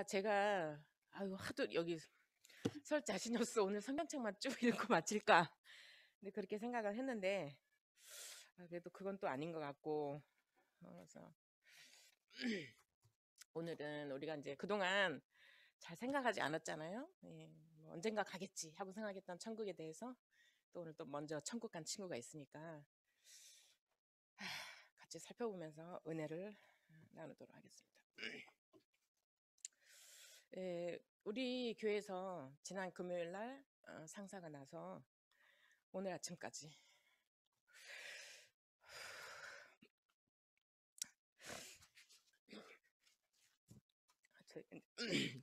제가 아유 하도 여기 설 자신이 없어 오늘 성경책만 쭉 읽고 마칠까. 근데 그렇게 생각을 했는데 그래도 그건 또 아닌 것 같고 그래서 오늘은 우리가 이제 그동안 잘 생각하지 않았잖아요. 예, 뭐 언젠가 가겠지 하고 생각했던 천국에 대해서 또 오늘 또 먼저 천국 간 친구가 있으니까 같이 살펴보면서 은혜를 나누도록 하겠습니다. 우리 교회에서 지난 금요일 날 상사가 나서 오늘 아침까지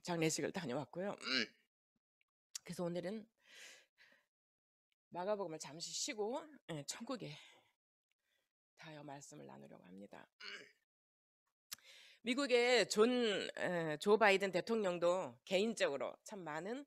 장례식을 다녀왔고요. 그래서 오늘은 마가복음을 잠시 쉬고 천국에 다여 말씀을 나누려고 합니다. 미국의 조 바이든 대통령도 개인적으로 참 많은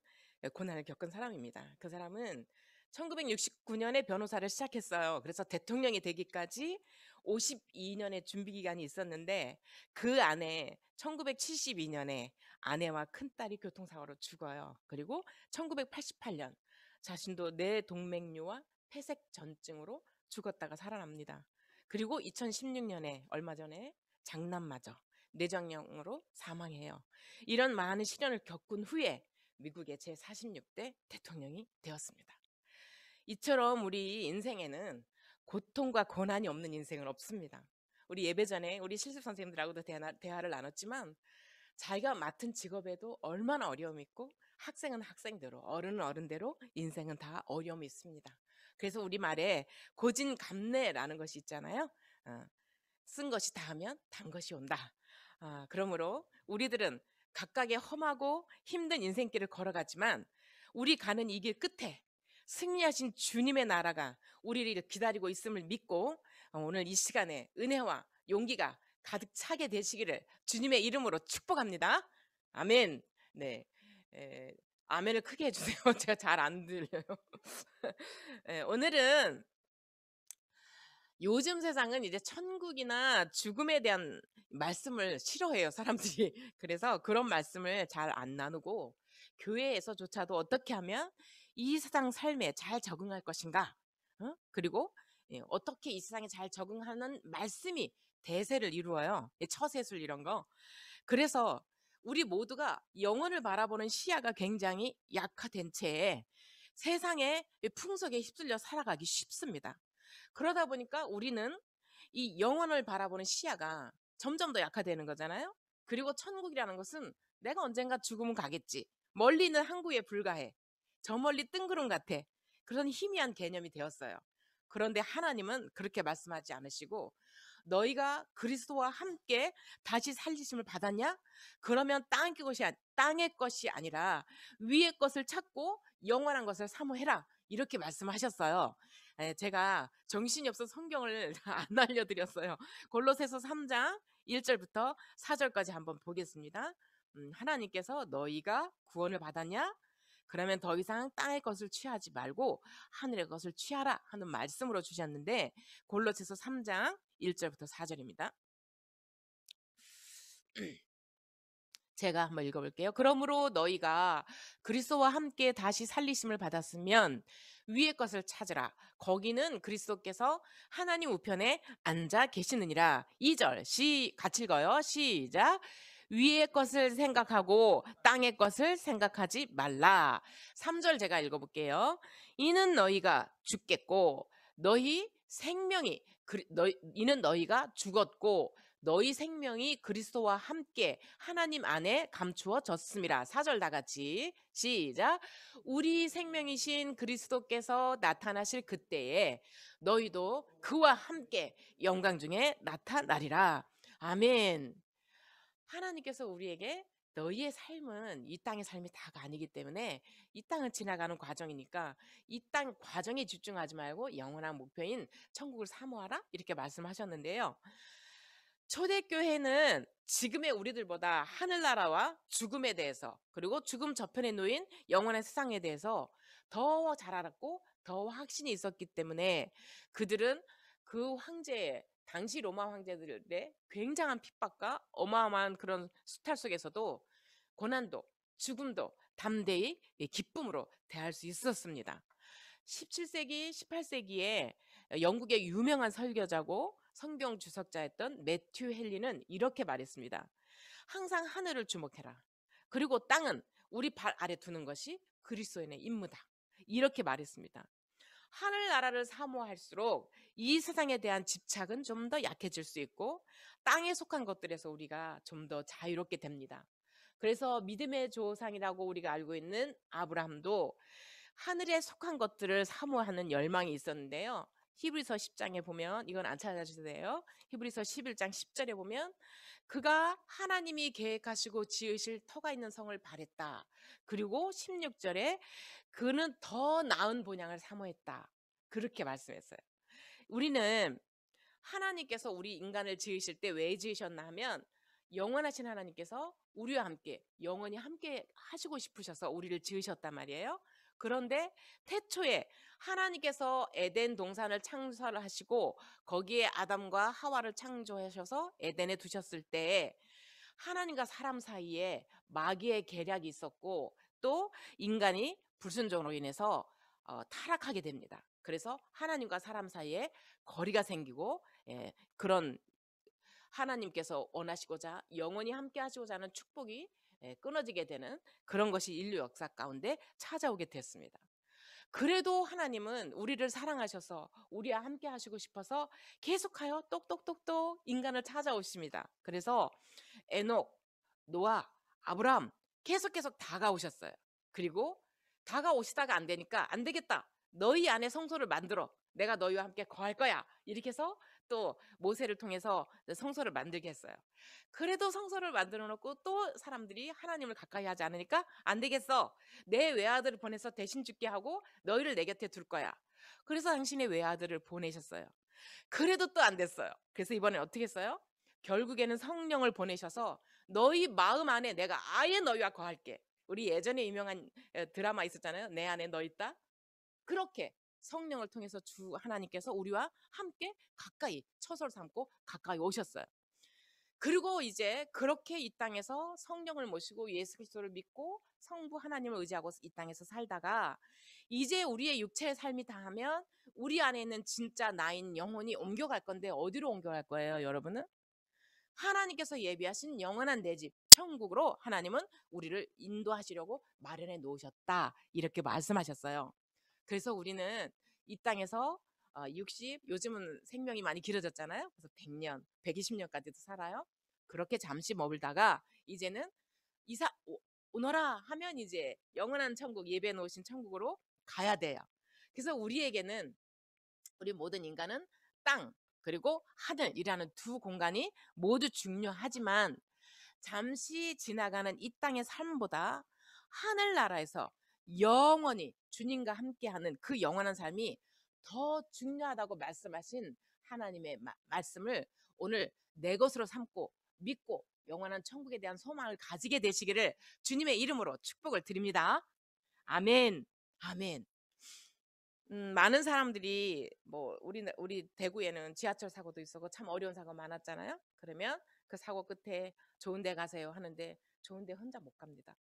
고난을 겪은 사람입니다. 그 사람은 1969년에 변호사를 시작했어요. 그래서 대통령이 되기까지 52년의 준비 기간이 있었는데 그 안에 1972년에 아내와 큰딸이 교통사고로 죽어요. 그리고 1988년 자신도 뇌동맥류와 폐색전증으로 죽었다가 살아납니다. 그리고 2016년에 얼마 전에 장남마저 뇌정령으로 사망해요. 이런 많은 시련을 겪은 후에 미국의 제46대 대통령이 되었습니다. 이처럼 우리 인생에는 고통과 고난이 없는 인생은 없습니다. 우리 예배 전에 우리 실습 선생님들하고도 대화를 나눴지만 자기가 맡은 직업에도 얼마나 어려움이 있고 학생은 학생대로 어른은 어른대로 인생은 다 어려움이 있습니다. 그래서 우리말에 고진감래라는 것이 있잖아요. 쓴 것이 다하면 단 것이 온다. 그러므로 우리들은 각각의 험하고 힘든 인생길을 걸어가지만 우리 가는 이 길 끝에 승리하신 주님의 나라가 우리를 기다리고 있음을 믿고 오늘 이 시간에 은혜와 용기가 가득 차게 되시기를 주님의 이름으로 축복합니다. 아멘. 네, 에, 아멘을 크게 해주세요. 제가 잘 안 들려요. 오늘은 요즘 세상은 이제 천국이나 죽음에 대한 말씀을 싫어해요, 사람들이. 그래서 그런 말씀을 잘 안 나누고 교회에서조차도 어떻게 하면 이 세상 삶에 잘 적응할 것인가? 그리고 어떻게 이 세상에 잘 적응하는 말씀이 대세를 이루어요. 처세술 이런 거. 그래서 우리 모두가 영혼을 바라보는 시야가 굉장히 약화된 채 세상의 풍속에 휩쓸려 살아가기 쉽습니다. 그러다 보니까 우리는 이 영혼을 바라보는 시야가 점점 더 약화되는 거잖아요. 그리고 천국이라는 것은 내가 언젠가 죽으면 가겠지. 멀리는 항구에 불과해. 저 멀리 뜬구름 같아. 그런 희미한 개념이 되었어요. 그런데 하나님은 그렇게 말씀하지 않으시고 너희가 그리스도와 함께 다시 살리심을 받았냐? 그러면 땅의 것이 아니라 위의 것을 찾고 영원한 것을 사모해라. 이렇게 말씀하셨어요. 제가 정신이 없어 성경을 안 알려드렸어요. 골로새서 3장 1절부터 4절까지 한번 보겠습니다. 하나님께서 너희가 구원을 받았냐? 그러면 더 이상 땅의 것을 취하지 말고 하늘의 것을 취하라 하는 말씀으로 주셨는데 골로새서 3장 1절부터 4절입니다. 제가 한번 읽어볼게요. 그러므로 너희가 그리스도와 함께 다시 살리심을 받았으면 위의 것을 찾으라. 거기는 그리스도께서 하나님 우편에 앉아 계시느니라. 2절 같이 읽어요. 시작. 위의 것을 생각하고 땅의 것을 생각하지 말라. 3절 제가 읽어볼게요. 이는 너희가 죽겠고 이는 너희가 죽었고 너희 생명이 그리스도와 함께 하나님 안에 감추어졌음이라. 4절 다 같이 시작. 우리 생명이신 그리스도께서 나타나실 그때에 너희도 그와 함께 영광 중에 나타나리라. 아멘. 하나님께서 우리에게 너희의 삶은 이 땅의 삶이 다가 아니기 때문에 이 땅을 지나가는 과정이니까 이 땅 과정에 집중하지 말고 영원한 목표인 천국을 사모하라 이렇게 말씀하셨는데요. 초대교회는 지금의 우리들보다 하늘나라와 죽음에 대해서 그리고 죽음 저편에 놓인 영원한 세상에 대해서 더 잘 알았고 더 확신이 있었기 때문에 그들은 그 당시 로마 황제들의 굉장한 핍박과 어마어마한 그런 수탈 속에서도 고난도, 죽음도 담대히 기쁨으로 대할 수 있었습니다. 17세기, 18세기에 영국의 유명한 설교자고 성경 주석자였던 매튜 헨리는 이렇게 말했습니다. 항상 하늘을 주목해라. 그리고 땅은 우리 발 아래 두는 것이 그리스도인의 임무다. 이렇게 말했습니다. 하늘나라를 사모할수록 이 세상에 대한 집착은 좀 더 약해질 수 있고 땅에 속한 것들에서 우리가 좀 더 자유롭게 됩니다. 그래서 믿음의 조상이라고 우리가 알고 있는 아브라함도 하늘에 속한 것들을 사모하는 열망이 있었는데요. 히브리서 10장에 보면 이건 안 찾아주세요. 히브리서 11장 10절에 보면 그가 하나님이 계획하시고 지으실 터가 있는 성을 바랬다. 그리고 16절에 그는 더 나은 본향을 사모했다. 그렇게 말씀했어요. 우리는 하나님께서 우리 인간을 지으실 때 왜 지으셨나 하면 영원하신 하나님께서 우리와 함께 영원히 함께 하시고 싶으셔서 우리를 지으셨단 말이에요. 그런데 태초에 하나님께서 에덴 동산을 창설하시고 거기에 아담과 하와를 창조하셔서 에덴에 두셨을 때 하나님과 사람 사이에 마귀의 계략이 있었고 또 인간이 불순종으로 인해서 타락하게 됩니다. 그래서 하나님과 사람 사이에 거리가 생기고 그런 하나님께서 원하시고자 영원히 함께 하시고자 하는 축복이 끊어지게 되는 그런 것이 인류 역사 가운데 찾아오게 됐습니다. 그래도 하나님은 우리를 사랑하셔서 우리와 함께 하시고 싶어서 계속하여 똑똑똑똑 인간을 찾아오십니다. 그래서 에녹, 노아, 아브라함 계속 다가오셨어요. 그리고 다가오시다가 안 되니까 안 되겠다. 너희 안에 성소를 만들어. 내가 너희와 함께 거할 거야. 이렇게 해서 또 모세를 통해서 성소를 만들게 했어요. 그래도 성소를 만들어 놓고 또 사람들이 하나님을 가까이 하지 않으니까 안 되겠어. 내 외아들을 보내서 대신 죽게 하고 너희를 내 곁에 둘 거야. 그래서 당신의 외아들을 보내셨어요. 그래도 또 안 됐어요. 그래서 이번에 어떻게 했어요? 결국에는 성령을 보내셔서 너희 마음 안에 내가 아예 너희와 거할게. 우리 예전에 유명한 드라마 있었잖아요. 내 안에 너 있다. 그렇게 성령을 통해서 주 하나님께서 우리와 함께 가까이 처소를 삼고 가까이 오셨어요. 그리고 이제 그렇게 이 땅에서 성령을 모시고 예수 그리스도를 믿고 성부 하나님을 의지하고 이 땅에서 살다가 이제 우리의 육체의 삶이 다하면 우리 안에 있는 진짜 나인 영혼이 옮겨갈 건데 어디로 옮겨갈 거예요, 여러분은? 하나님께서 예비하신 영원한 내 집, 천국으로 하나님은 우리를 인도하시려고 마련해 놓으셨다. 이렇게 말씀하셨어요. 그래서 우리는 이 땅에서 60, 요즘은 생명이 많이 길어졌잖아요. 그래서 100년, 120년까지도 살아요. 그렇게 잠시 머물다가 이제는 오너라 하면 이제 영원한 천국, 예배 놓으신 천국으로 가야 돼요. 그래서 우리 모든 인간은 땅 그리고 하늘이라는 두 공간이 모두 중요하지만 잠시 지나가는 이 땅의 삶보다 하늘나라에서 영원히 주님과 함께하는 그 영원한 삶이 더 중요하다고 말씀하신 하나님의 말씀을 오늘 내 것으로 삼고 믿고 영원한 천국에 대한 소망을 가지게 되시기를 주님의 이름으로 축복을 드립니다. 아멘. 아멘. 많은 사람들이 뭐 우리 대구에는 지하철 사고도 있었고 참 어려운 사고 많았잖아요. 그러면 그 사고 끝에 좋은 데 가세요 하는데 좋은 데 혼자 못 갑니다.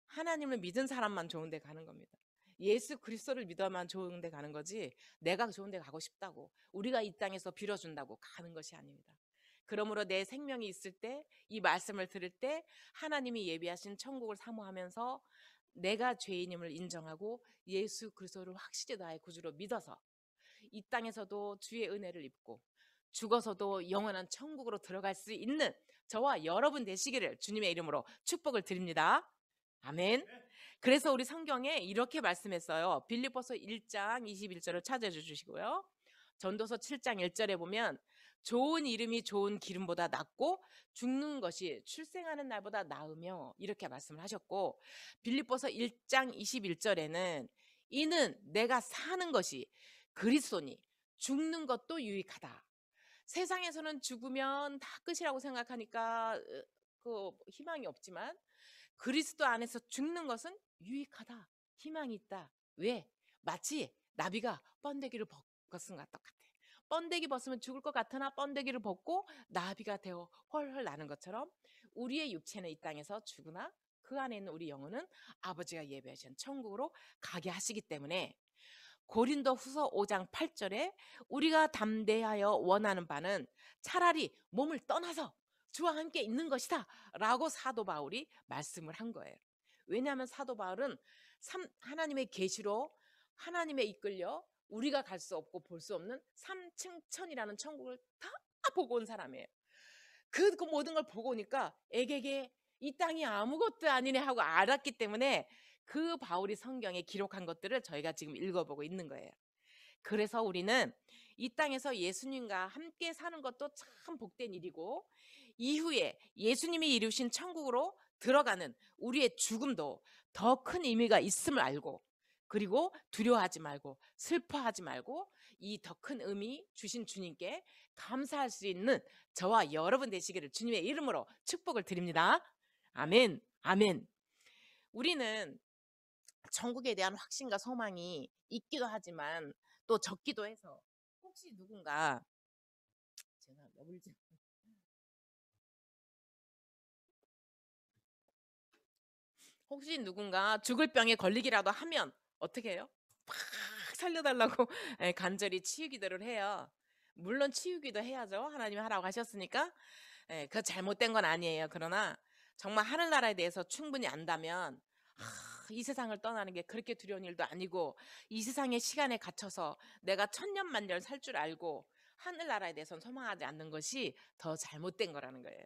하나님을 믿은 사람만 좋은 데 가는 겁니다. 예수 그리스도를 믿어만 좋은 데 가는 거지 내가 좋은 데 가고 싶다고 우리가 이 땅에서 빌어준다고 가는 것이 아닙니다. 그러므로 내 생명이 있을 때 이 말씀을 들을 때 하나님이 예비하신 천국을 사모하면서 내가 죄인임을 인정하고 예수 그리스도를 확실히 나의 구주로 믿어서 이 땅에서도 주의 은혜를 입고 죽어서도 영원한 천국으로 들어갈 수 있는 저와 여러분 되시기를 주님의 이름으로 축복을 드립니다. 아멘. 그래서 우리 성경에 이렇게 말씀했어요. 빌립보서 1장 21절을 찾아줘 주시고요. 전도서 7장 1절에 보면 좋은 이름이 좋은 기름보다 낫고 죽는 것이 출생하는 날보다 나으며 이렇게 말씀을 하셨고 빌립보서 1장 21절에는 이는 내가 사는 것이 그리스도니 죽는 것도 유익하다. 세상에서는 죽으면 다 끝이라고 생각하니까 그 희망이 없지만 그리스도 안에서 죽는 것은 유익하다. 희망이 있다. 왜? 마치 나비가 번데기를 벗은 것 똑같아. 번데기 벗으면 죽을 것 같으나 번데기를 벗고 나비가 되어 훨훨 나는 것처럼 우리의 육체는 이 땅에서 죽으나 그 안에 있는 우리 영혼은 아버지가 예비하신 천국으로 가게 하시기 때문에 고린도 후서 5장 8절에 우리가 담대하여 원하는 바는 차라리 몸을 떠나서 주와 함께 있는 것이다 라고 사도 바울이 말씀을 한 거예요. 왜냐하면 사도 바울은 하나님의 계시로 하나님의 이끌려 우리가 갈 수 없고 볼 수 없는 삼층천이라는 천국을 다 보고 온 사람이에요. 그 모든 걸 보고 오니까 에게게 이 땅이 아무것도 아니네 하고 알았기 때문에 그 바울이 성경에 기록한 것들을 저희가 지금 읽어보고 있는 거예요. 그래서 우리는 이 땅에서 예수님과 함께 사는 것도 참 복된 일이고 이후에 예수님이 이루신 천국으로 들어가는 우리의 죽음도 더 큰 의미가 있음을 알고 그리고 두려워하지 말고 슬퍼하지 말고 이 더 큰 의미 주신 주님께 감사할 수 있는 저와 여러분 되시기를 주님의 이름으로 축복을 드립니다. 아멘. 아멘. 우리는 천국에 대한 확신과 소망이 있기도 하지만 또 적기도 해서 혹시 누군가 제가 울지 혹시 누군가 죽을 병에 걸리기라도 하면 어떻게 해요? 막 살려달라고 간절히 치유기도를 해요. 물론 치유기도 해야죠. 하나님이 하라고 하셨으니까. 그 잘못된 건 아니에요. 그러나 정말 하늘나라에 대해서 충분히 안다면 이 세상을 떠나는 게 그렇게 두려운 일도 아니고 이 세상의 시간에 갇혀서 내가 천년만년 살 줄 알고 하늘나라에 대해서는 소망하지 않는 것이 더 잘못된 거라는 거예요.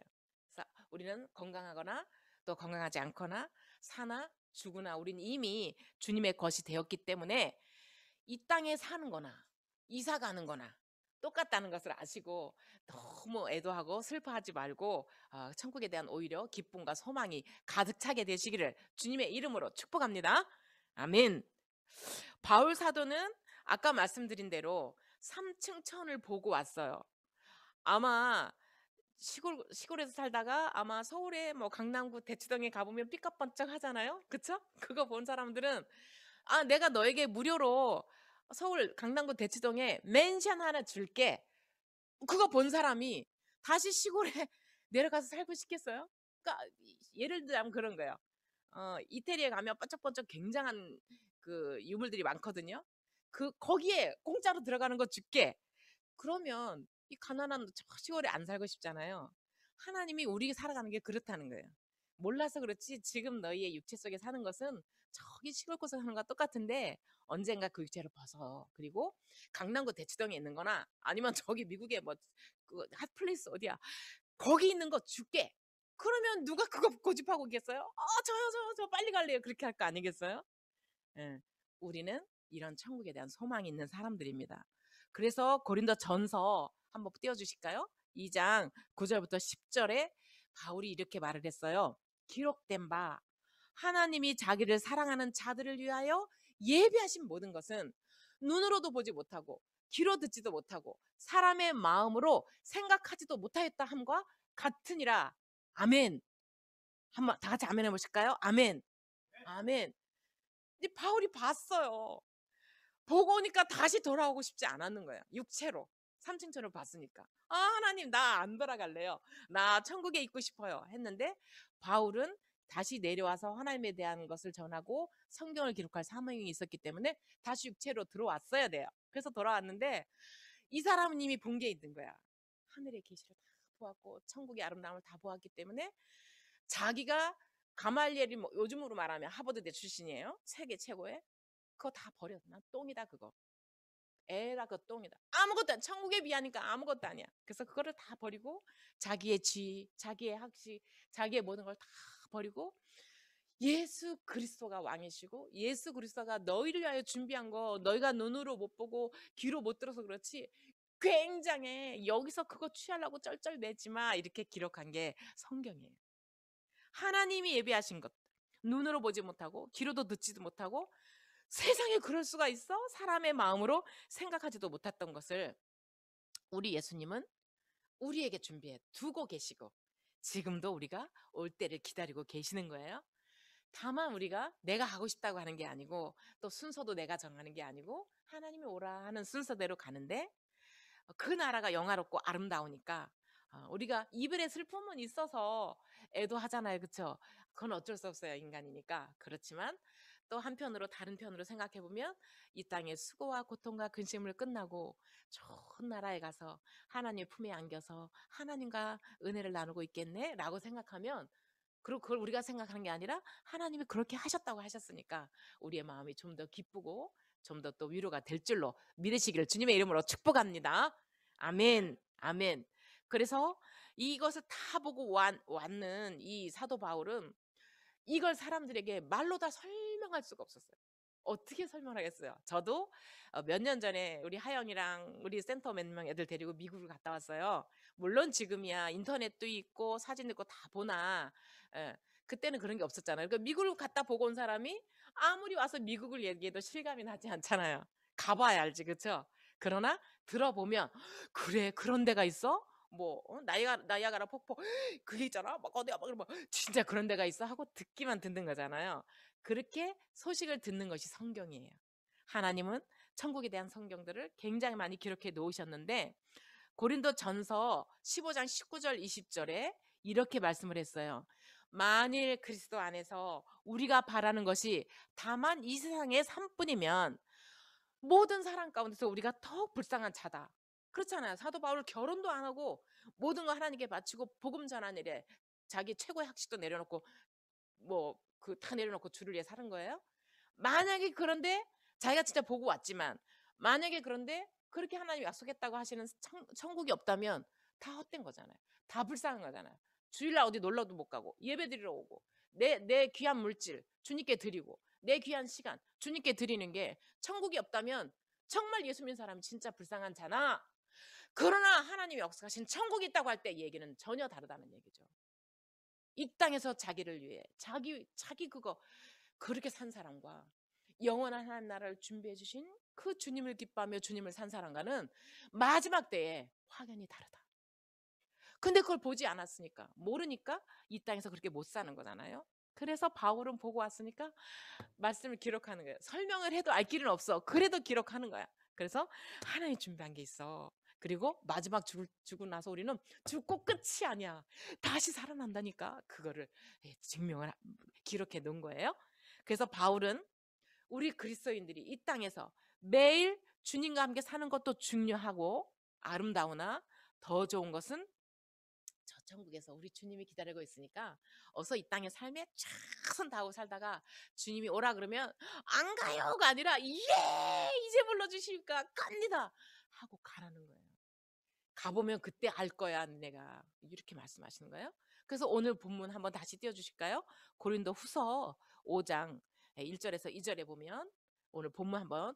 그래서 우리는 건강하거나 또 건강하지 않거나 사나 죽으나 우리는 이미 주님의 것이 되었기 때문에 이 땅에 사는 거나 이사 가는 거나 똑같다는 것을 아시고 너무 애도하고 슬퍼하지 말고 천국에 대한 오히려 기쁨과 소망이 가득 차게 되시기를 주님의 이름으로 축복합니다. 아멘. 바울 사도는 아까 말씀드린 대로 3층 천을 보고 왔어요. 아마 시골에서 살다가 아마 서울에 뭐 강남구 대치동에 가보면 삐까뻔쩍 하잖아요. 그쵸? 그거 본 사람들은 내가 너에게 무료로 서울 강남구 대치동에 맨션 하나 줄게. 그거 본 사람이 다시 시골에 내려가서 살고 싶겠어요? 그러니까 예를 들자면 그런 거예요. 이태리에 가면 번쩍번쩍 굉장한 그 유물들이 많거든요. 거기에 공짜로 들어가는 거 줄게. 그러면 이 가난한 저 시골에 안 살고 싶잖아요. 하나님이 우리 살아가는 게 그렇다는 거예요. 몰라서 그렇지 지금 너희의 육체 속에 사는 것은 저기 시골 곳에 사는 거와 똑같은데 언젠가 그 육체를 벗어. 그리고 강남구 대치동에 있는 거나 아니면 저기 미국의 그 핫플레이스 어디야. 거기 있는 거 줄게. 그러면 누가 그거 고집하고 있겠어요? 저요, 저 빨리 갈래요. 그렇게 할 거 아니겠어요? 예. 우리는 이런 천국에 대한 소망이 있는 사람들입니다. 그래서 고린도 전서 한번 띄워주실까요? 2장 9절부터 10절에 바울이 이렇게 말을 했어요. 기록된 바 하나님이 자기를 사랑하는 자들을 위하여 예비하신 모든 것은 눈으로도 보지 못하고 귀로 듣지도 못하고 사람의 마음으로 생각하지도 못하였다 함과 같으니라. 아멘. 한번 다 같이 아멘 해보실까요? 아멘. 아멘. 근데 바울이 봤어요. 보고 오니까 다시 돌아오고 싶지 않았는 거예요. 육체로. 삼층천을 봤으니까. 하나님 나 안 돌아갈래요. 나 천국에 있고 싶어요. 했는데 바울은 다시 내려와서 하나님에 대한 것을 전하고 성경을 기록할 사명이 있었기 때문에 다시 육체로 들어왔어야 돼요. 그래서 돌아왔는데 이 사람은 이미 본 게 있는 거야. 하늘의 계시를 다 보았고 천국의 아름다움을 다 보았기 때문에 자기가 가말리엘이 뭐 요즘으로 말하면 하버드대 출신이에요. 세계 최고의. 그거 다 버려. 난 똥이다 그거. 에라 그 똥이다. 아무것도 천국에 비하니까 아무것도 아니야. 그래서 그거를 다 버리고 자기의 지, 자기의 학식, 자기의 모든 걸 다 버리고 예수 그리스도가 왕이시고 예수 그리스도가 너희를 위하여 준비한 거 너희가 눈으로 못 보고 귀로 못 들어서 그렇지 굉장해. 여기서 그거 취하려고 쩔쩔매지 마. 이렇게 기록한 게 성경이에요. 하나님이 예비하신 것. 눈으로 보지 못하고 귀로도 듣지도 못하고 세상에 그럴 수가 있어? 사람의 마음으로 생각하지도 못했던 것을 우리 예수님은 우리에게 준비해 두고 계시고 지금도 우리가 올 때를 기다리고 계시는 거예요. 다만 우리가 내가 하고 싶다고 하는 게 아니고 또 순서도 내가 정하는 게 아니고 하나님이 오라 하는 순서대로 가는데 그 나라가 영화롭고 아름다우니까 우리가 이별의 슬픔은 있어서 애도하잖아요. 그쵸? 그건 어쩔 수 없어요. 인간이니까. 그렇지만 또 한편으로 다른 편으로 생각해 보면 이 땅의 수고와 고통과 근심을 끝나고 좋은 나라에 가서 하나님 품에 안겨서 하나님과 은혜를 나누고 있겠네라고 생각하면 그리고 그걸 우리가 생각하는 게 아니라 하나님이 그렇게 하셨다고 하셨으니까 우리의 마음이 좀 더 기쁘고 좀 더 또 위로가 될 줄로 믿으시기를 주님의 이름으로 축복합니다. 아멘. 아멘. 그래서 이것을 다 보고 왔는 이 사도 바울은 이걸 사람들에게 말로 다 설명할 수가 없었어요. 어떻게 설명하겠어요? 저도 몇 년 전에 우리 하영이랑 우리 센터 몇 명 애들 데리고 미국을 갔다 왔어요. 물론 지금이야 인터넷도 있고 사진도 있고 다 보나. 예. 그때는 그런 게 없었잖아요. 그러니까 미국을 갔다 보고 온 사람이 아무리 와서 미국을 얘기해도 실감이 나지 않잖아요. 가봐야 알지, 그쵸? 그러나 들어보면 그래 그런 데가 있어? 뭐 나이아가라 폭포 그게 있잖아. 막 어디야 막 이러면 진짜 그런 데가 있어 하고 듣기만 듣는 거잖아요. 그렇게 소식을 듣는 것이 성경이에요. 하나님은 천국에 대한 성경들을 굉장히 많이 기록해 놓으셨는데 고린도 전서 15장 19절 20절에 이렇게 말씀을 했어요. 만일 그리스도 안에서 우리가 바라는 것이 다만 이 세상의 삶뿐이면 모든 사람 가운데서 우리가 더욱 불쌍한 자다. 그렇잖아요. 사도 바울 결혼도 안 하고 모든 거 하나님께 바치고 복음 전하는 일에 자기 최고의 학식도 내려놓고 뭐 그 다 내려놓고 주를 위해 사는 거예요? 만약에 그런데 자기가 진짜 보고 왔지만 만약에 그런데 그렇게 하나님이 약속했다고 하시는 천국이 없다면 다 헛된 거잖아요. 다 불쌍한 거잖아요. 주일날 어디 놀러도 못 가고 예배 드리러 오고 내 귀한 물질 주님께 드리고 내 귀한 시간 주님께 드리는 게 천국이 없다면 정말 예수 믿는 사람이 진짜 불쌍한 자나 그러나 하나님이 약속하신 천국이 있다고 할 때 얘기는 전혀 다르다는 얘기죠. 이 땅에서 자기를 위해 자기 그거 그렇게 산 사람과 영원한 하나님 나라를 준비해 주신 그 주님을 기뻐하며 주님을 산 사람과는 마지막 때에 확연히 다르다. 근데 그걸 보지 않았으니까 모르니까 이 땅에서 그렇게 못 사는 거잖아요. 그래서 바울은 보고 왔으니까 말씀을 기록하는 거예요. 설명을 해도 알 길은 없어. 그래도 기록하는 거야. 그래서 하나님 준비한 게 있어. 그리고 마지막 죽고 나서 우리는 죽고 끝이 아니야. 다시 살아난다니까. 그거를 증명을 기록해 놓은 거예요. 그래서 바울은 우리 그리스도인들이 이 땅에서 매일 주님과 함께 사는 것도 중요하고 아름다우나 더 좋은 것은 저 천국에서 우리 주님이 기다리고 있으니까 어서 이 땅의 삶에 최선 다하고 살다가 주님이 오라 그러면 안 가요가 아니라 예 이제 불러주실까 갑니다 하고 가라는 거예요. 가보면 그때 알 거야 내가 이렇게 말씀하시는 거예요. 그래서 오늘 본문 한번 다시 띄워주실까요? 고린도 후서 5장 1절에서 2절에 보면 오늘 본문 한번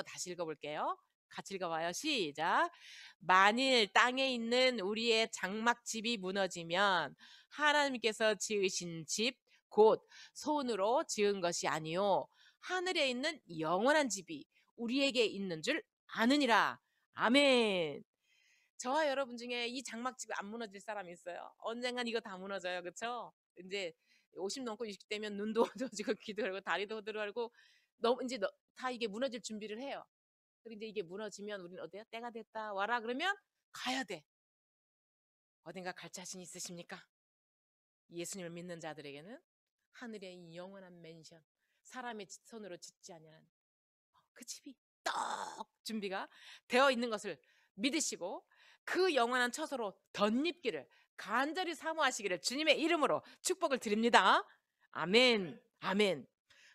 다시 읽어볼게요. 같이 읽어봐요. 시작. 만일 땅에 있는 우리의 장막집이 무너지면 하나님께서 지으신 집 곧 손으로 지은 것이 아니요 하늘에 있는 영원한 집이 우리에게 있는 줄 아느니라. 아멘. 저와 여러분 중에 이 장막집이 안 무너질 사람이 있어요? 언젠간 이거 다 무너져요. 그쵸? 이제 50 넘고 60 되면 눈도 어두워지고 귀도 열고 다리도 어두워지고 너무 이제 다 이게 무너질 준비를 해요. 그리고 이제 이게 무너지면 우리는 어때요? 때가 됐다 와라 그러면 가야 돼. 어딘가 갈 자신 있으십니까? 예수님을 믿는 자들에게는 하늘의 이 영원한 맨션 사람의 손으로 짓지 아니하는 그 집이 떡 준비가 되어 있는 것을 믿으시고 그 영원한 처소로 덧입기를 간절히 사모하시기를 주님의 이름으로 축복을 드립니다. 아멘. 아멘.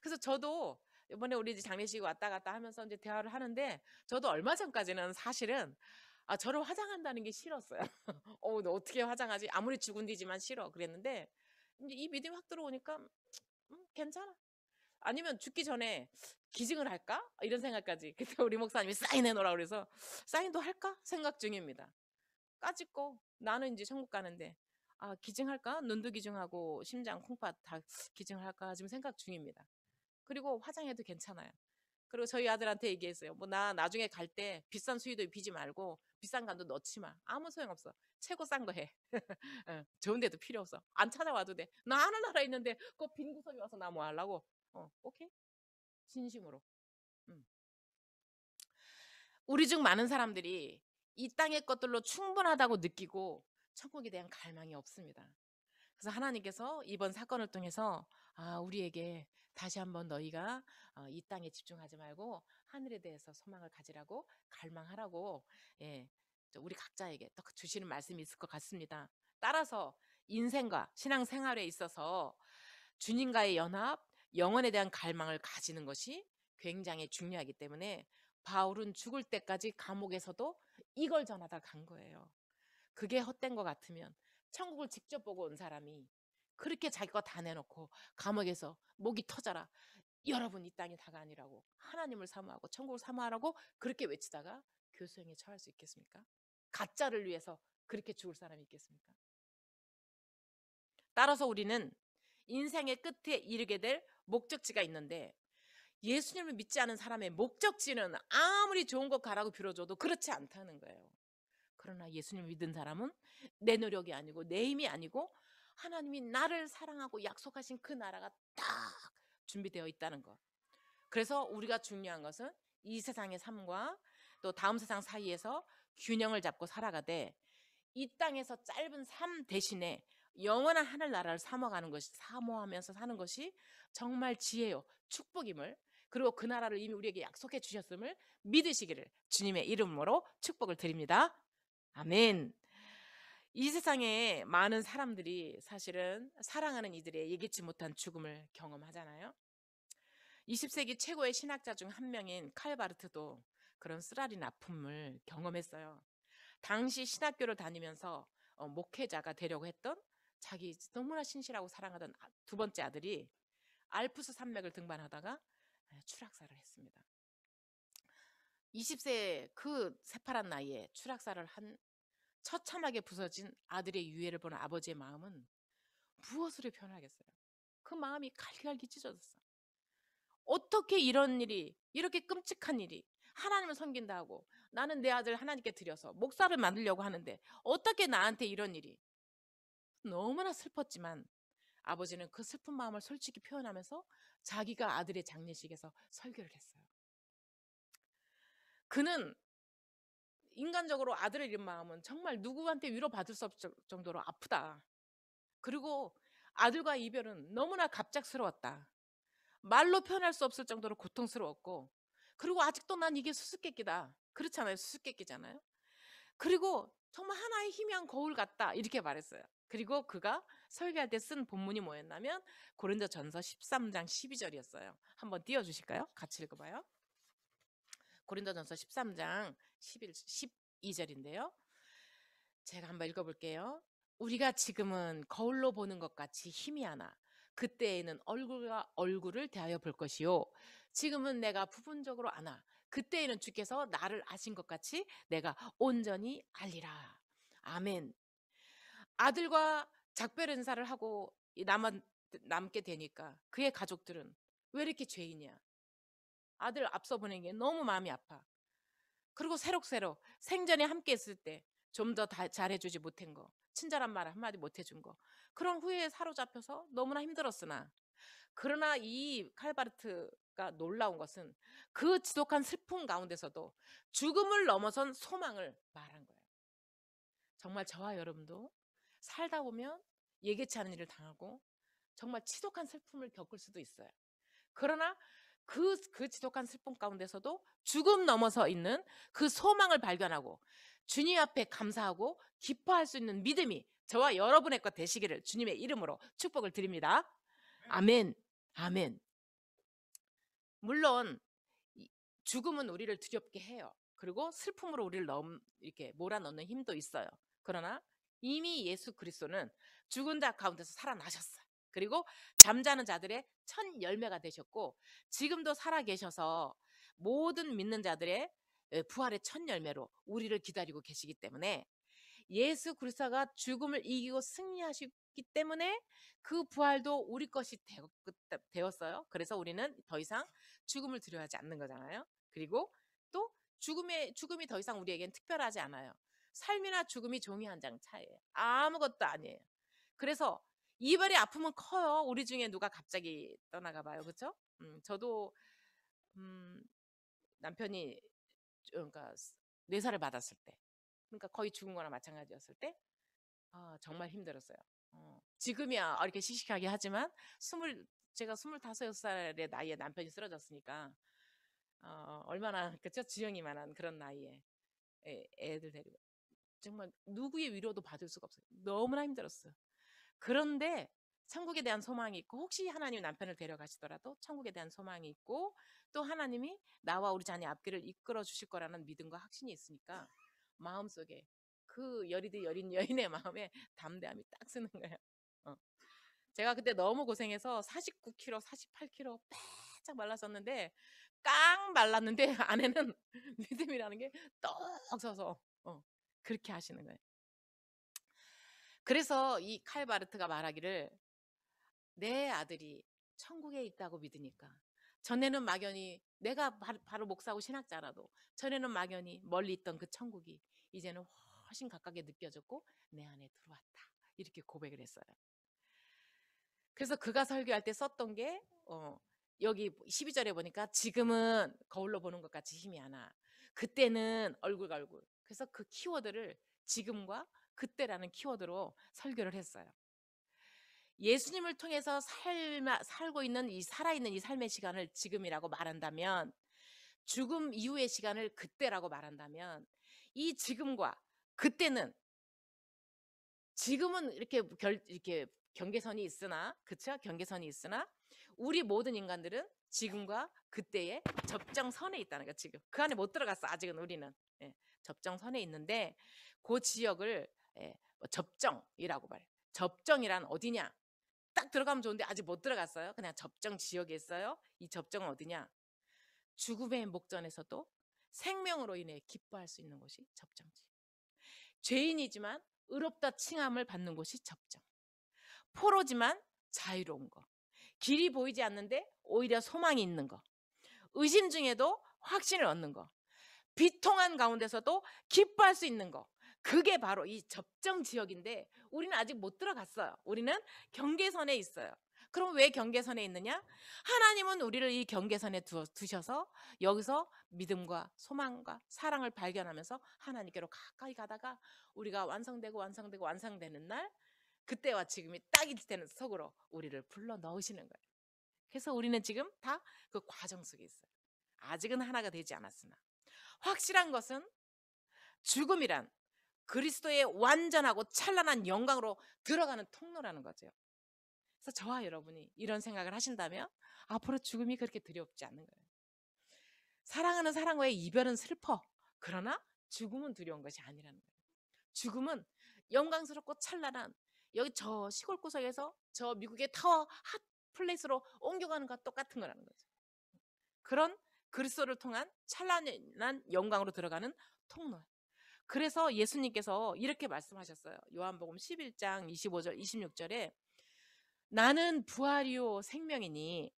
그래서 저도 이번에 우리 이제 장례식 왔다 갔다 하면서 이제 대화를 하는데 저도 얼마 전까지는 사실은 저를 화장한다는 게 싫었어요. 너 어떻게 화장하지? 아무리 죽은 뒤지만 싫어. 그랬는데 이제 이 믿음이 확 들어오니까 괜찮아. 아니면 죽기 전에 기증을 할까? 이런 생각까지. 그때 우리 목사님이 사인해 놓으라 그래서 사인도 할까? 생각 중입니다. 까짓거 나는 이제 천국 가는데 기증할까? 눈도 기증하고 심장 콩팥 다 기증할까? 지금 생각 중입니다. 그리고 화장해도 괜찮아요. 그리고 저희 아들한테 얘기했어요. 뭐 나 나중에 갈 때 비싼 수의도 입히지 말고 비싼 간도 넣지 마. 아무 소용없어. 최고 싼 거 해. 좋은 데도 필요 없어. 안 찾아와도 돼. 나 아는 나라 있는데 그 빈 구석에 와서 나 뭐 하려고. 오케이? 진심으로. 음. 우리 중 많은 사람들이 이 땅의 것들로 충분하다고 느끼고 천국에 대한 갈망이 없습니다. 그래서 하나님께서 이번 사건을 통해서 우리에게 다시 한번 너희가 이 땅에 집중하지 말고 하늘에 대해서 소망을 가지라고 갈망하라고, 예, 우리 각자에게 또 주시는 말씀이 있을 것 같습니다. 따라서 인생과 신앙생활에 있어서 주님과의 연합, 영혼에 대한 갈망을 가지는 것이 굉장히 중요하기 때문에 바울은 죽을 때까지 감옥에서도 이걸 전하다 간 거예요. 그게 헛된 것 같으면 천국을 직접 보고 온 사람이 그렇게 자기 거 다 내놓고 감옥에서 목이 터져라, 여러분 이 땅이 다가 아니라고 하나님을 사모하고 천국을 사모하라고 그렇게 외치다가 교수형에 처할 수 있겠습니까? 가짜를 위해서 그렇게 죽을 사람이 있겠습니까? 따라서 우리는 인생의 끝에 이르게 될 목적지가 있는데, 예수님을 믿지 않은 사람의 목적지는 아무리 좋은 곳 가라고 빌어줘도 그렇지 않다는 거예요. 그러나 예수님을 믿은 사람은 내 노력이 아니고 내 힘이 아니고 하나님이 나를 사랑하고 약속하신 그 나라가 딱 준비되어 있다는 것. 그래서 우리가 중요한 것은 이 세상의 삶과 또 다음 세상 사이에서 균형을 잡고 살아가되, 이 땅에서 짧은 삶 대신에 영원한 하늘나라를 사모하면서 사는 것이 정말 지혜요 축복임을, 그리고 그 나라를 이미 우리에게 약속해 주셨음을 믿으시기를 주님의 이름으로 축복을 드립니다. 아멘. 이 세상에 많은 사람들이 사실은 사랑하는 이들의 예기치 못한 죽음을 경험하잖아요. 20세기 최고의 신학자 중 한 명인 칼 바르트도 그런 쓰라린 아픔을 경험했어요. 당시 신학교를 다니면서 목회자가 되려고 했던, 자기 너무나 신실하고 사랑하던 두 번째 아들이 알프스 산맥을 등반하다가 추락사를 했습니다. 20세 그 새파란 나이에 추락사를 한 처참하게 부서진 아들의 유해를 보는 아버지의 마음은 무엇으로 표현하겠어요? 그 마음이 갈기갈기 찢어졌어. 어떻게 이런 일이, 이렇게 끔찍한 일이, 하나님을 섬긴다 하고 나는 내 아들 하나님께 드려서 목사를 만들려고 하는데 어떻게 나한테 이런 일이. 너무나 슬펐지만 아버지는 그 슬픈 마음을 솔직히 표현하면서 자기가 아들의 장례식에서 설교를 했어요. 그는 인간적으로 아들을 잃은 마음은 정말 누구한테 위로받을 수 없을 정도로 아프다. 그리고 아들과의 이별은 너무나 갑작스러웠다. 말로 표현할 수 없을 정도로 고통스러웠고, 그리고 아직도 난 이게 수수께끼다. 그렇잖아요. 수수께끼잖아요. 그리고 정말 하나의 희미한 거울 같다. 이렇게 말했어요. 그리고 그가 설교할 때 쓴 본문이 뭐였냐면 고린도전서 13장 12절이었어요. 한번 띄워주실까요? 같이 읽어봐요. 고린도전서 13장 12절인데요. 제가 한번 읽어볼게요. 우리가 지금은 거울로 보는 것 같이 희미하나 그때에는 얼굴과 얼굴을 대하여 볼 것이요. 지금은 내가 부분적으로 아나 그때에는 주께서 나를 아신 것 같이 내가 온전히 알리라. 아멘. 아들과 작별 인사를 하고 남게 되니까 그의 가족들은 왜 이렇게 죄인이야? 아들 앞서 보낸 게 너무 마음이 아파. 그리고 새록새록 생전에 함께 있을 때 좀 더 잘해주지 못한 거, 친절한 말 한마디 못해준 거, 그런 후회에 사로잡혀서 너무나 힘들었으나, 그러나 이 칼바르트가 놀라운 것은 그 지독한 슬픔 가운데서도 죽음을 넘어선 소망을 말한 거예요. 정말 저와 여러분도 살다 보면 예기치 않은 일을 당하고 정말 지독한 슬픔을 겪을 수도 있어요. 그러나 그 지독한 슬픔 가운데서도 죽음 넘어서 있는 그 소망을 발견하고 주님 앞에 감사하고 기뻐할 수 있는 믿음이 저와 여러분의 것 되시기를 주님의 이름으로 축복을 드립니다. 아멘. 아멘. 물론 죽음은 우리를 두렵게 해요. 그리고 슬픔으로 우리를 이렇게 몰아넣는 힘도 있어요. 그러나 이미 예수 그리스도는 죽은 자 가운데서 살아나셨어요. 그리고 잠자는 자들의 첫 열매가 되셨고 지금도 살아 계셔서 모든 믿는 자들의 부활의 첫 열매로 우리를 기다리고 계시기 때문에, 예수 그리스도가 죽음을 이기고 승리하셨기 때문에 그 부활도 우리 것이 되었어요. 그래서 우리는 더 이상 죽음을 두려워하지 않는 거잖아요. 그리고 또 죽음이 더 이상 우리에겐 특별하지 않아요. 삶이나 죽음이 종이 한 장 차이예요. 아무것도 아니에요. 그래서 이별의 아픔은 커요. 우리 중에 누가 갑자기 떠나가 봐요. 그렇죠? 저도 남편이 그러니까 뇌사를 받았을 때, 그러니까 거의 죽은 거나 마찬가지였을 때 정말 힘들었어요. 지금이야 이렇게 씩씩하게 하지만 제가 25살의 나이에 남편이 쓰러졌으니까 얼마나 그쵸? 주영이만한 그런 나이에 애들 데리고 정말 누구의 위로도 받을 수가 없어요. 너무나 힘들었어요. 그런데 천국에 대한 소망이 있고 혹시 하나님이 남편을 데려가시더라도 천국에 대한 소망이 있고 또 하나님이 나와 우리 자녀 앞길을 이끌어 주실 거라는 믿음과 확신이 있으니까 마음속에 그 여리드 여린 여인의 마음에 담대함이 딱 쓰는 거예요. 어. 제가 그때 너무 고생해서 49kg, 48kg 빼짝 말랐었는데 깡 말랐는데 안에는 믿음이라는 게 떡 서서 그렇게 하시는 거예요. 그래서 이 칼바르트가 말하기를 내 아들이 천국에 있다고 믿으니까 전에는 막연히 내가 바로 목사고 신학자라도 전에는 막연히 멀리 있던 그 천국이 이제는 훨씬 가깝게 느껴졌고 내 안에 들어왔다. 이렇게 고백을 했어요. 그래서 그가 설교할 때 썼던 게 여기 12절에 보니까 지금은 거울로 보는 것 같이 힘이 안 나. 그때는 얼굴과 얼굴. 그래서 그 키워드를 지금과 그때라는 키워드로 설교를 했어요. 예수님을 통해서 살고 있는 살아있는 이 삶의 시간을 지금이라고 말한다면 죽음 이후의 시간을 그때라고 말한다면 이 지금과 그때는 지금은 이렇게 경계선이 있으나 그쵸? 경계선이 있으나 우리 모든 인간들은 지금과 그때의 접정선에 있다는 거 지금 그 안에 못 들어갔어 아직은 우리는 접정선에 있는데 그 지역을 뭐 접정이라고 말해. 접정이란 어디냐? 딱 들어가면 좋은데 아직 못 들어갔어요. 그냥 접정 지역에 있어요. 이 접정은 어디냐? 죽음의 목전에서도 생명으로 인해 기뻐할 수 있는 곳이 접정지. 죄인이지만 의롭다 칭함을 받는 곳이 접정. 포로지만 자유로운 거. 길이 보이지 않는데 오히려 소망이 있는 거. 의심 중에도 확신을 얻는 거. 비통한 가운데서도 기뻐할 수 있는 거. 그게 바로 이 접정 지역인데 우리는 아직 못 들어갔어요. 우리는 경계선에 있어요. 그럼 왜 경계선에 있느냐? 하나님은 우리를 이 경계선에 두셔서 여기서 믿음과 소망과 사랑을 발견하면서 하나님께로 가까이 가다가 우리가 완성되는 날 그때와 지금이 딱일 때는 속으로 우리를 불러 넣으시는 거예요. 그래서 우리는 지금 다 그 과정 속에 있어요. 아직은 하나가 되지 않았으나 확실한 것은 죽음이란 그리스도의 완전하고 찬란한 영광으로 들어가는 통로라는 거죠. 그래서 저와 여러분이 이런 생각을 하신다면 앞으로 죽음이 그렇게 두렵지 않는 거예요. 사랑하는 사람과의 이별은 슬퍼. 그러나 죽음은 두려운 것이 아니라는 거예요. 죽음은 영광스럽고 찬란한 여기 저 시골 구석에서 저 미국의 타워 핫 플레이스로 옮겨가는 것과 똑같은 거라는 거죠. 그런 그리스도를 통한 찬란한 영광으로 들어가는 통로. 그래서 예수님께서 이렇게 말씀하셨어요. 요한복음 11장 25절 26절에 나는 부활이요 생명이니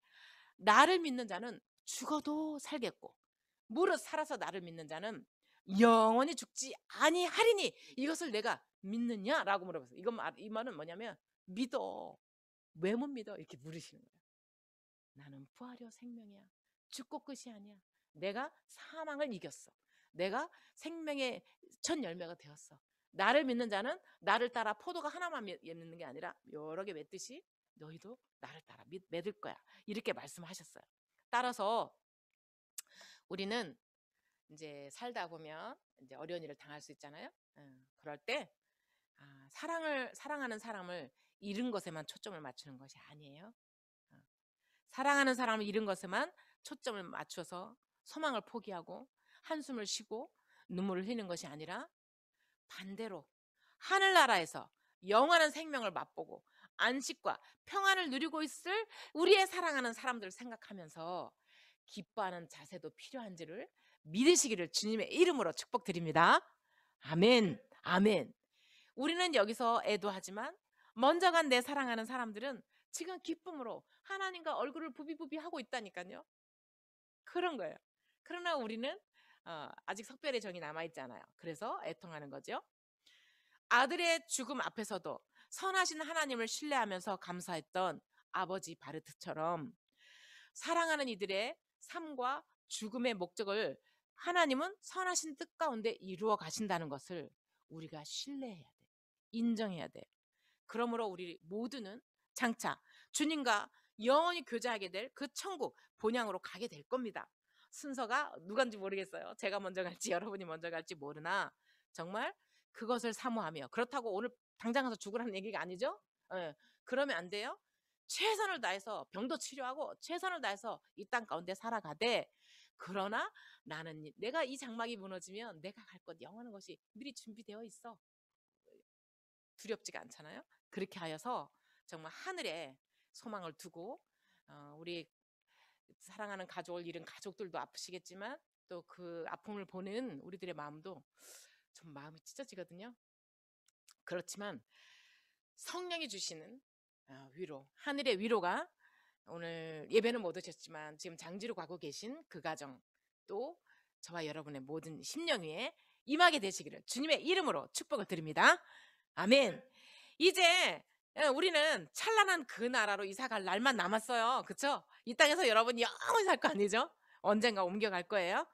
나를 믿는 자는 죽어도 살겠고 무릇 살아서 나를 믿는 자는 영원히 죽지 아니하리니 이것을 내가 믿느냐라고 물어봤어요. 이 말은 뭐냐면 믿어. 왜 못 믿어? 이렇게 물으시는 거예요. 나는 부활이요 생명이야. 죽고 끝이 아니야. 내가 사망을 이겼어. 내가 생명의 첫 열매가 되었어. 나를 믿는 자는 나를 따라 포도가 하나만 맺는 게 아니라 여러 개 맺듯이 너희도 나를 따라 맺을 거야. 이렇게 말씀하셨어요. 따라서 우리는 이제 살다 보면 이제 어려운 일을 당할 수 있잖아요. 그럴 때 사랑하는 사람을 잃은 것에만 초점을 맞추는 것이 아니에요. 사랑하는 사람을 잃은 것에만 초점을 맞춰서 소망을 포기하고 한숨을 쉬고 눈물을 흘리는 것이 아니라 반대로 하늘나라에서 영원한 생명을 맛보고 안식과 평안을 누리고 있을 우리의 사랑하는 사람들을 생각하면서 기뻐하는 자세도 필요한지를 믿으시기를 주님의 이름으로 축복드립니다. 아멘. 아멘. 우리는 여기서 애도하지만 먼저 간 내 사랑하는 사람들은 지금 기쁨으로 하나님과 얼굴을 부비부비 하고 있다니까요. 그런 거예요. 그러나 우리는 아직 석별의 정이 남아있잖아요. 그래서 애통하는 거죠. 아들의 죽음 앞에서도 선하신 하나님을 신뢰하면서 감사했던 아버지 바르트처럼 사랑하는 이들의 삶과 죽음의 목적을 하나님은 선하신 뜻 가운데 이루어 가신다는 것을 우리가 신뢰해야 돼. 인정해야 돼요. 그러므로 우리 모두는 장차 주님과 영원히 교제하게 될 그 천국 본향으로 가게 될 겁니다. 순서가 누간지 모르겠어요. 제가 먼저 갈지 여러분이 먼저 갈지 모르나 정말 그것을 사모하며, 그렇다고 오늘 당장 가서 죽으라는 얘기가 아니죠. 예, 그러면 안 돼요. 최선을 다해서 병도 치료하고 최선을 다해서 이 땅 가운데 살아가되, 그러나 나는 내가 이 장막이 무너지면 내가 갈 곳 영원한 것이 미리 준비되어 있어. 두렵지가 않잖아요. 그렇게 하여서 정말 하늘에 소망을 두고, 우리 사랑하는 가족을 잃은 가족들도 아프시겠지만 또 그 아픔을 보는 우리들의 마음도 좀 마음이 찢어지거든요. 그렇지만 성령이 주시는 위로, 하늘의 위로가, 오늘 예배는 못 오셨지만 지금 장지로 가고 계신 그 가정, 또 저와 여러분의 모든 심령 위에 임하게 되시기를 주님의 이름으로 축복을 드립니다. 아멘. 이제 우리는 찬란한 그 나라로 이사 갈 날만 남았어요. 그쵸? 이 땅에서 여러분이 영원히 살 거 아니죠? 언젠가 옮겨갈 거예요.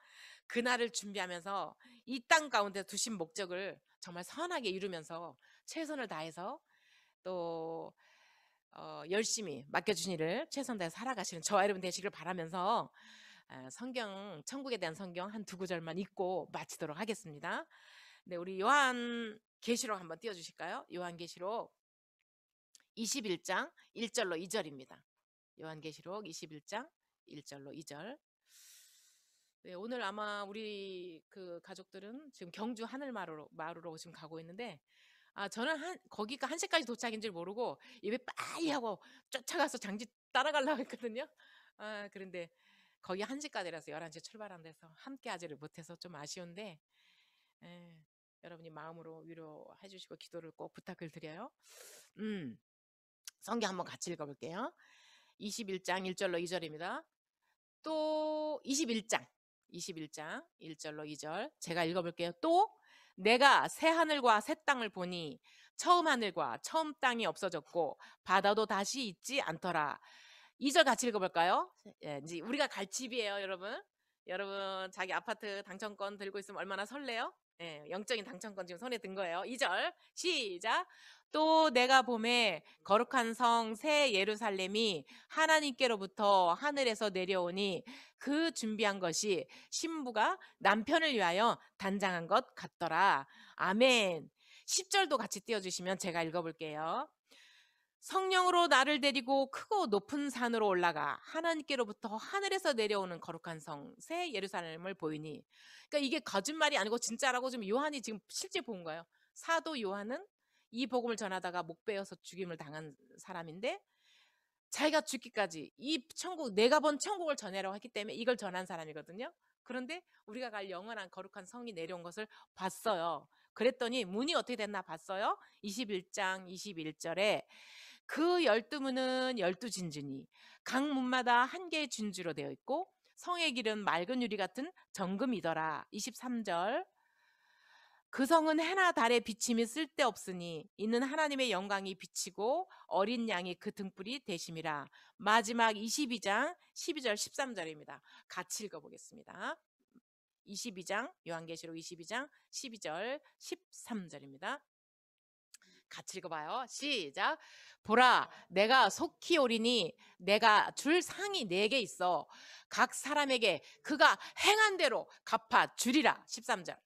그날을 준비하면서 이 땅 가운데 두신 목적을 정말 선하게 이루면서 최선을 다해서 또 열심히 맡겨주신 일을 최선 다해 살아가시는 저와 여러분 되시길 바라면서 성경, 천국에 대한 성경 한 두 구절만 읽고 마치도록 하겠습니다. 네, 우리 요한 계시록 한번 띄워주실까요? 요한 계시록 21장 1절로 2절입니다. 요한 계시록 21장 1절로 2절. 네, 오늘 아마 우리 그 가족들은 지금 경주 하늘마루로 지금 가고 있는데, 저는 거기가 1시까지 도착인 줄 모르고 예배 빨리 하고 쫓아가서 장지 따라가려고 했거든요. 그런데 거기 1시까지라서 11시에 출발한 데서 함께 하지를 못해서 좀 아쉬운데, 예, 여러분이 마음으로 위로해 주시고 기도를 꼭 부탁을 드려요. 성경 한번 같이 읽어볼게요. 21장 1절로 2절입니다. 또 21장 1절로 2절 제가 읽어볼게요. 또 내가 새 하늘과 새 땅을 보니 처음 하늘과 처음 땅이 없어졌고 바다도 다시 있지 않더라. 2절 같이 읽어볼까요? 예, 이제 우리가 갈 집이에요, 여러분. 여러분 자기 아파트 당첨권 들고 있으면 얼마나 설레요? 예, 영적인 당첨권 지금 손에 든 거예요. 2절 시작. 또 내가 봄에 거룩한 성 새 예루살렘이 하나님께로부터 하늘에서 내려오니 그 준비한 것이 신부가 남편을 위하여 단장한 것 같더라. 아멘. 10절도 같이 띄워주시면 제가 읽어볼게요. 성령으로 나를 데리고 크고 높은 산으로 올라가 하나님께로부터 하늘에서 내려오는 거룩한 성 새 예루살렘을 보이니, 그러니까 이게 거짓말이 아니고 진짜라고 지금 요한이 지금 실제 본 거예요. 사도 요한은 이 복음을 전하다가 목베어서 죽임을 당한 사람인데, 자기가 죽기까지 이 천국, 내가 본 천국을 전해라고 했기 때문에 이걸 전한 사람이거든요. 그런데 우리가 갈 영원한 거룩한 성이 내려온 것을 봤어요. 그랬더니 문이 어떻게 됐나 봤어요. 21장 21절에 그 12문은 12진주니 각 문마다 한 개의 진주로 되어 있고 성의 길은 맑은 유리 같은 정금이더라. 23절 그 성은 해나 달의 비침이 쓸데없으니 이는 하나님의 영광이 비치고 어린 양이 그 등불이 되심이라. 마지막 22장 12절 13절입니다. 같이 읽어보겠습니다. 22장 요한계시록 22장 12절 13절입니다. 같이 읽어봐요. 시작. 보라, 내가 속히 오리니 내가 줄 상이 4개 있어 각 사람에게 그가 행한 대로 갚아 주리라. 13절.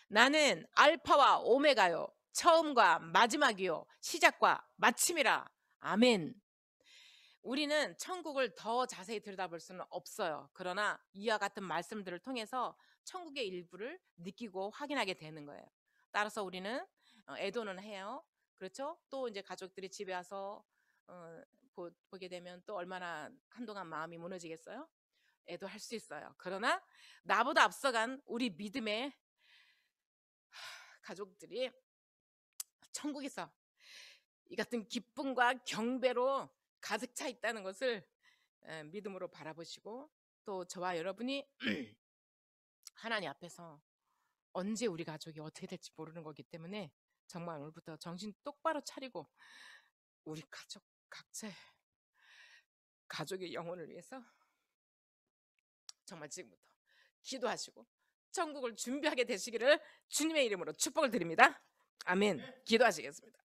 나는 알파와 오메가요 처음과 마지막이요 시작과 마침이라. 아멘. 우리는 천국을 더 자세히 들여다볼 수는 없어요. 그러나 이와 같은 말씀들을 통해서 천국의 일부를 느끼고 확인하게 되는 거예요. 따라서 우리는 애도는 해요. 그렇죠? 또 이제 가족들이 집에 와서 보게 되면 또 얼마나 한동안 마음이 무너지겠어요? 애도할 수 있어요. 그러나 나보다 앞서간 우리 믿음의 가족들이 천국에서 이 같은 기쁨과 경배로 가득 차 있다는 것을 믿음으로 바라보시고, 또 저와 여러분이 하나님 앞에서 언제 우리 가족이 어떻게 될지 모르는 거기 때문에 정말 오늘부터 정신 똑바로 차리고 우리 가족 각자의 가족의 영혼을 위해서 정말 지금부터 기도하시고 천국을 준비하게 되시기를 주님의 이름으로 축복을 드립니다. 아멘. 기도하시겠습니다.